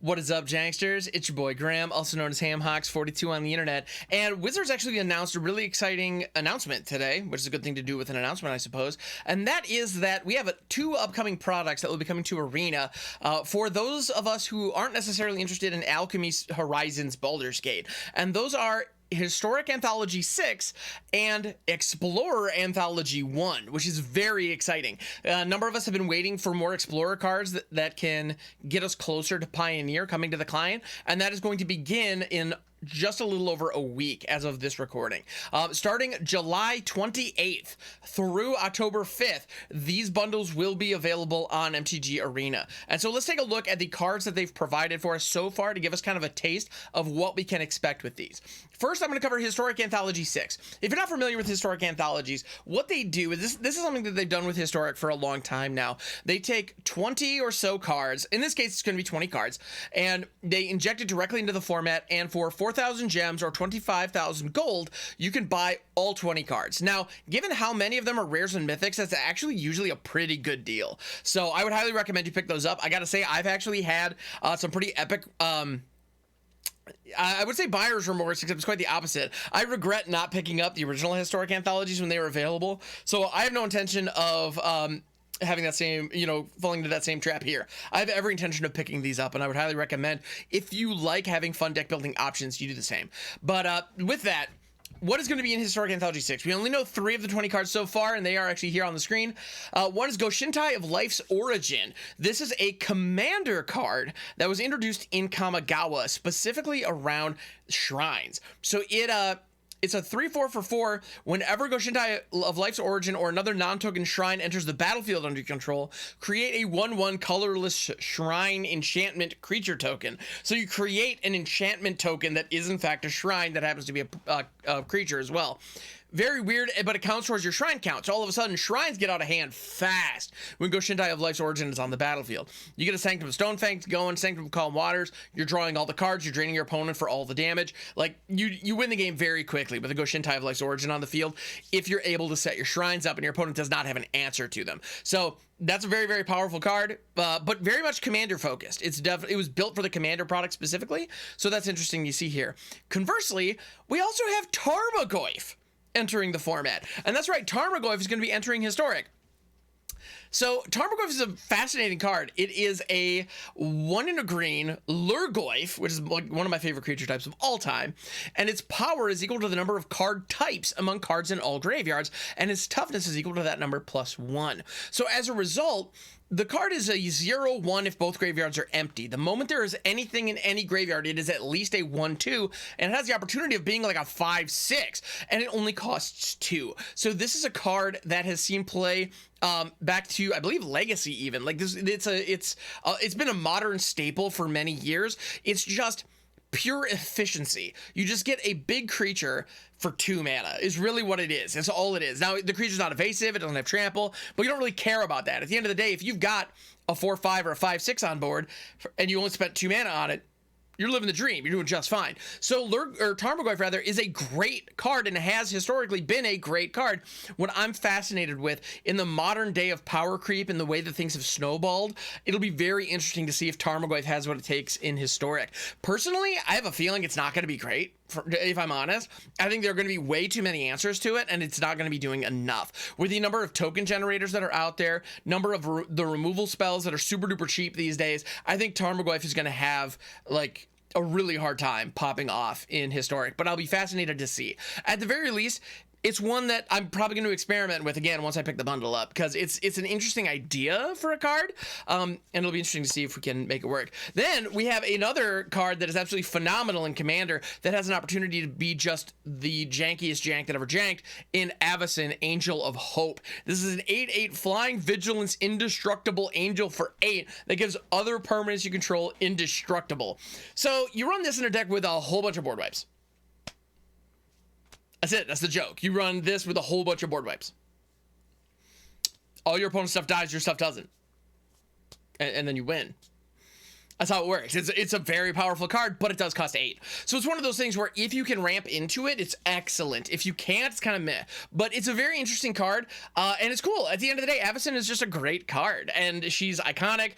What is up, Janksters? It's your boy Graham, also known as HamHawks42 on the internet. And Wizards actually announced a really exciting announcement today, which is a good thing to do with an announcement, I suppose. And that is that we have two upcoming products that will be coming to Arena for those of us who aren't necessarily interested in Alchemy Horizons Baldur's Gate. And those are Historic Anthology 6 and Explorer Anthology 1, which is very exciting. A number of us have been waiting for more Explorer cards that can get us closer to Pioneer coming to the client, and that is going to begin in just a little over a week as of this recording. Starting July 28th through October 5th, these bundles will be available on MTG Arena. And so let's take a look at the cards that they've provided for us so far to give us kind of a taste of what we can expect with these. First, I'm going to cover Historic Anthology 6. If you're not familiar with Historic Anthologies, what they do is this is something that they've done with Historic for a long time now. They take 20 or so cards, in this case it's going to be 20 cards, and they inject it directly into the format, and for 4,000 gems or 25,000 gold, you can buy all 20 cards. Now, given how many of them are rares and mythics, that's actually usually a pretty good deal. So I would highly recommend you pick those up. I gotta say, I've actually had some pretty epic I would say buyer's remorse, except it's quite the opposite. I regret not picking up the original Historic Anthologies when they were available. So I have no intention of having that same, falling into that same trap here. I have every intention of picking these up, and I would highly recommend, if you like having fun deck building options, you do the same. But with that, what is going to be in Historic Anthology 6? We only know 3 of the 20 cards so far, and they are actually here on the screen. One is Goshintai of Life's Origin. This is a commander card that was introduced in Kamigawa, specifically around shrines. So it's a 3/4 for 4. Whenever Goshintai of Life's Origin or another non-token shrine enters the battlefield under your control, create a 1/1 colorless shrine enchantment creature token. So you create an enchantment token that is in fact a shrine that happens to be a creature as well. Very weird, but it counts towards your shrine count. So all of a sudden, shrines get out of hand fast when Goshintai of Life's Origin is on the battlefield. You get a Sanctum of Stonefang going, Sanctum of Calm Waters, you're drawing all the cards, you're draining your opponent for all the damage. Like, you win the game very quickly with a Goshintai of Life's Origin on the field if you're able to set your shrines up and your opponent does not have an answer to them. So that's a very, very powerful card, but very much commander focused. It was built for the commander product specifically, so that's interesting to see here. Conversely, we also have Tarmogoyf entering the format. And that's right, Tarmogoyf is going to be entering Historic. So Tarmogoyf is a fascinating card. It is a 1 in a green Lurgoyf, which is like one of my favorite creature types of all time, and its power is equal to the number of card types among cards in all graveyards, and its toughness is equal to that number +1. So as a result, the card is a 0/1 if both graveyards are empty. The moment there is anything in any graveyard, it is at least a 1/2, and it has the opportunity of being like a 5/6, and it only costs 2. So this is a card that has seen play back to, I believe, Legacy even. Like this, it's been a modern staple for many years. It's just pure efficiency. You just get a big creature for 2 mana is really what it is. That's all it is. Now, the creature's not evasive, it doesn't have trample, but you don't really care about that. At the end of the day, if you've got a 4/5 or a 5/6 on board and you only spent 2 mana on it, you're living the dream. You're doing just fine. So Tarmogoyf rather is a great card and has historically been a great card. What I'm fascinated with in the modern day of power creep and the way that things have snowballed, it'll be very interesting to see if Tarmogoyf has what it takes in Historic. Personally, I have a feeling it's not going to be great. If I'm honest, I think there are going to be way too many answers to it, and it's not going to be doing enough. With the number of token generators that are out there, number of the removal spells that are super duper cheap these days, I think Tarmogoyf is going to have like a really hard time popping off in Historic, but I'll be fascinated to see. At the very least, it's one that I'm probably going to experiment with again once I pick the bundle up, because it's an interesting idea for a card, and it'll be interesting to see if we can make it work. Then we have another card that is absolutely phenomenal in Commander that has an opportunity to be just the jankiest jank that ever janked in Avacyn, Angel of Hope. This is an 8/8 flying vigilance indestructible angel for 8 that gives other permanents you control indestructible. So you run this in a deck with a whole bunch of board wipes. That's it. That's the joke. You run this with a whole bunch of board wipes. All your opponent's stuff dies, your stuff doesn't. And then you win. That's how it works. It's a very powerful card, but it does cost 8. So it's one of those things where if you can ramp into it, it's excellent. If you can't, it's kind of meh. But it's a very interesting card, and it's cool. At the end of the day, Avacyn is just a great card, and she's iconic.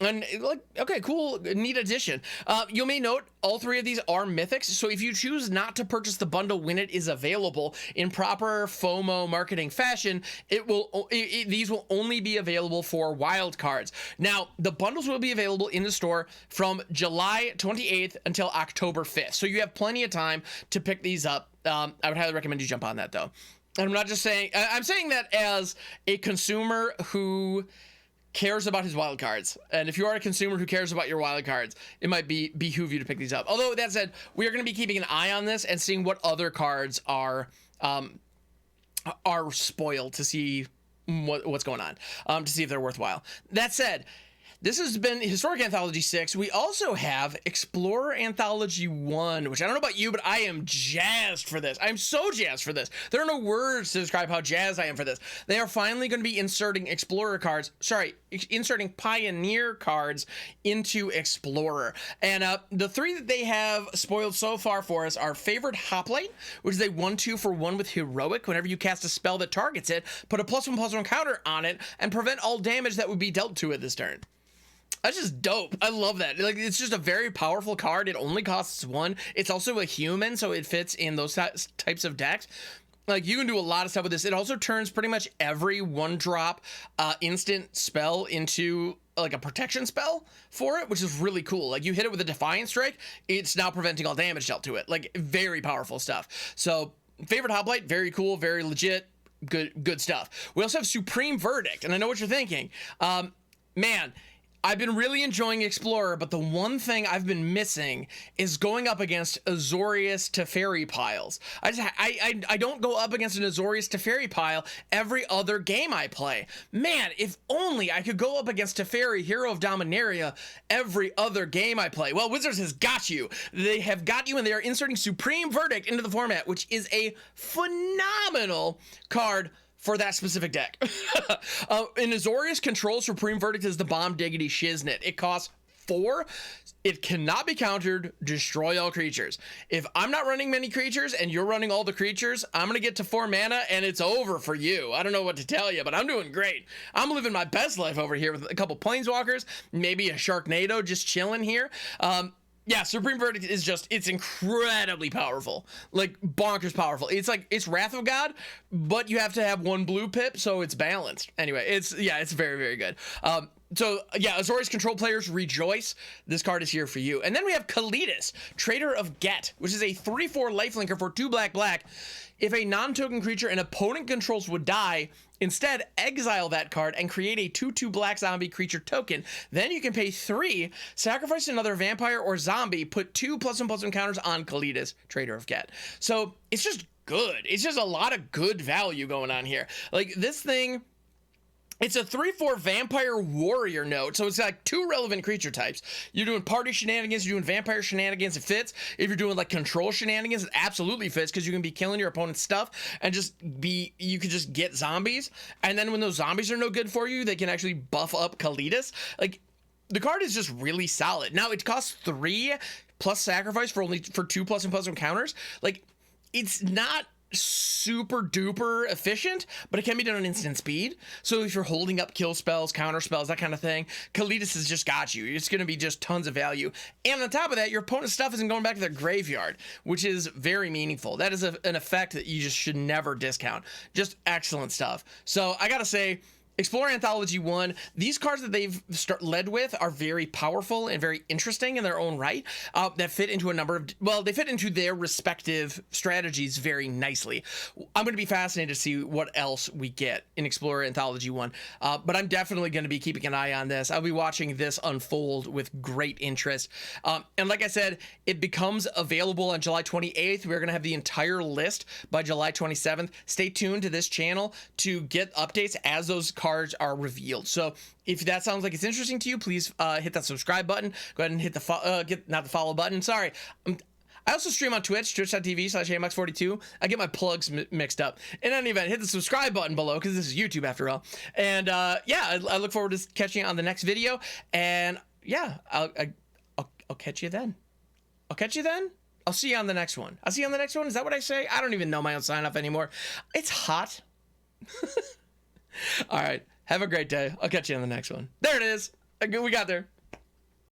And like, okay, cool, neat addition. You may note all three of these are mythics, so if you choose not to purchase the bundle when it is available in proper FOMO marketing fashion, these will only be available for wild cards. Now, the bundles will be available in the store from July 28th until October 5th, so you have plenty of time to pick these up. I would highly recommend you jump on that, though. And I'm not just saying, I'm saying that as a consumer who cares about his wild cards, and if you are a consumer who cares about your wild cards, it might behoove you to pick these up. Although that said, we are going to be keeping an eye on this and seeing what other cards are spoiled to see what's going on, to see if they're worthwhile. That said, this has been Historic Anthology 6. We also have Explorer Anthology 1, which I don't know about you, but I am jazzed for this. I'm so jazzed for this. There are no words to describe how jazzed I am for this. They are finally going to be inserting inserting Pioneer cards into Explorer. And the three that they have spoiled so far for us are Favored Hoplite, which is a 1/2 for 1 with Heroic. Whenever you cast a spell that targets it, put a +1/+1 counter on it and prevent all damage that would be dealt to it this turn. That's just dope. I love that. Like, it's just a very powerful card. It only costs 1. It's also a human, so it fits in those types of decks. Like, you can do a lot of stuff with this. It also turns pretty much every 1-drop instant spell into like a protection spell for it, which is really cool. Like, you hit it with a Defiant Strike, it's now preventing all damage dealt to it. Like, very powerful stuff. So, Favorite Hoplite, very cool, very legit, good stuff. We also have Supreme Verdict, and I know what you're thinking. Man, I've been really enjoying Explorer, but the one thing I've been missing is going up against Azorius Teferi piles. I don't go up against an Azorius Teferi pile every other game I play. Man, if only I could go up against Teferi, Hero of Dominaria, every other game I play. Well, Wizards has got you. They have got you, and they are inserting Supreme Verdict into the format, which is a phenomenal card for that specific deck. In Azorius control, Supreme Verdict is the Bomb Diggity Shiznit. It costs 4. It cannot be countered. Destroy all creatures. If I'm not running many creatures and you're running all the creatures, I'm going to get to 4 mana and it's over for you. I don't know what to tell you, but I'm doing great. I'm living my best life over here with a couple Planeswalkers, maybe a Sharknado just chilling here. Yeah, Supreme Verdict is it's incredibly powerful. Like, bonkers powerful. It's Wrath of God, but you have to have 1 blue pip, so it's balanced. Anyway, it's very, very good. So, yeah, Azorius control players, rejoice. This card is here for you. And then we have Kalidas, Trader of Get, which is a 3/4 lifelinker for 2 black. If a non-token creature an opponent controls would die, instead exile that card and create a 2/2 black zombie creature token. Then you can pay 3, sacrifice another vampire or zombie, put 2 +1/+1 counters on Kalidas, Trader of Get. So it's just good. It's just a lot of good value going on here. Like, this thing, it's a 3/4 vampire warrior note, so it's like 2 relevant creature types. You're doing party shenanigans, you're doing vampire shenanigans, it fits. If you're doing like control shenanigans, it absolutely fits, because you can be killing your opponent's stuff and you can just get zombies. And then when those zombies are no good for you, they can actually buff up Kalidas. Like, the card is just really solid. Now, it costs 3 plus sacrifice for 2 +1/+1 counters. Like, it's not super duper efficient, but it can be done on instant speed. So if you're holding up kill spells, counter spells, that kind of thing, Kalidas has just got you. It's going to be just tons of value. And on top of that, your opponent's stuff isn't going back to their graveyard, which is very meaningful. That is an effect that you just should never discount. Just excellent stuff. So I gotta say, Explorer Anthology 1, these cards that they've led with are very powerful and very interesting in their own right, that fit into they fit into their respective strategies very nicely. I'm going to be fascinated to see what else we get in Explorer Anthology 1, but I'm definitely going to be keeping an eye on this. I'll be watching this unfold with great interest. And like I said, it becomes available on July 28th. We're going to have the entire list by July 27th. Stay tuned to this channel to get updates as those cards are revealed. So if that sounds like it's interesting to you, please hit that subscribe button. Go ahead and hit the not the follow button. Sorry. I also stream on Twitch, twitch.tv/AMX42. I get my plugs mixed up. In any event, hit the subscribe button below, because this is YouTube after all. And yeah, I look forward to catching you on the next video. And yeah, I'll catch you then. I'll catch you then. I'll see you on the next one. I'll see you on the next one. Is that what I say? I don't even know my own sign off anymore. It's hot. All right. Have a great day. I'll catch you on the next one. There it is. We got there.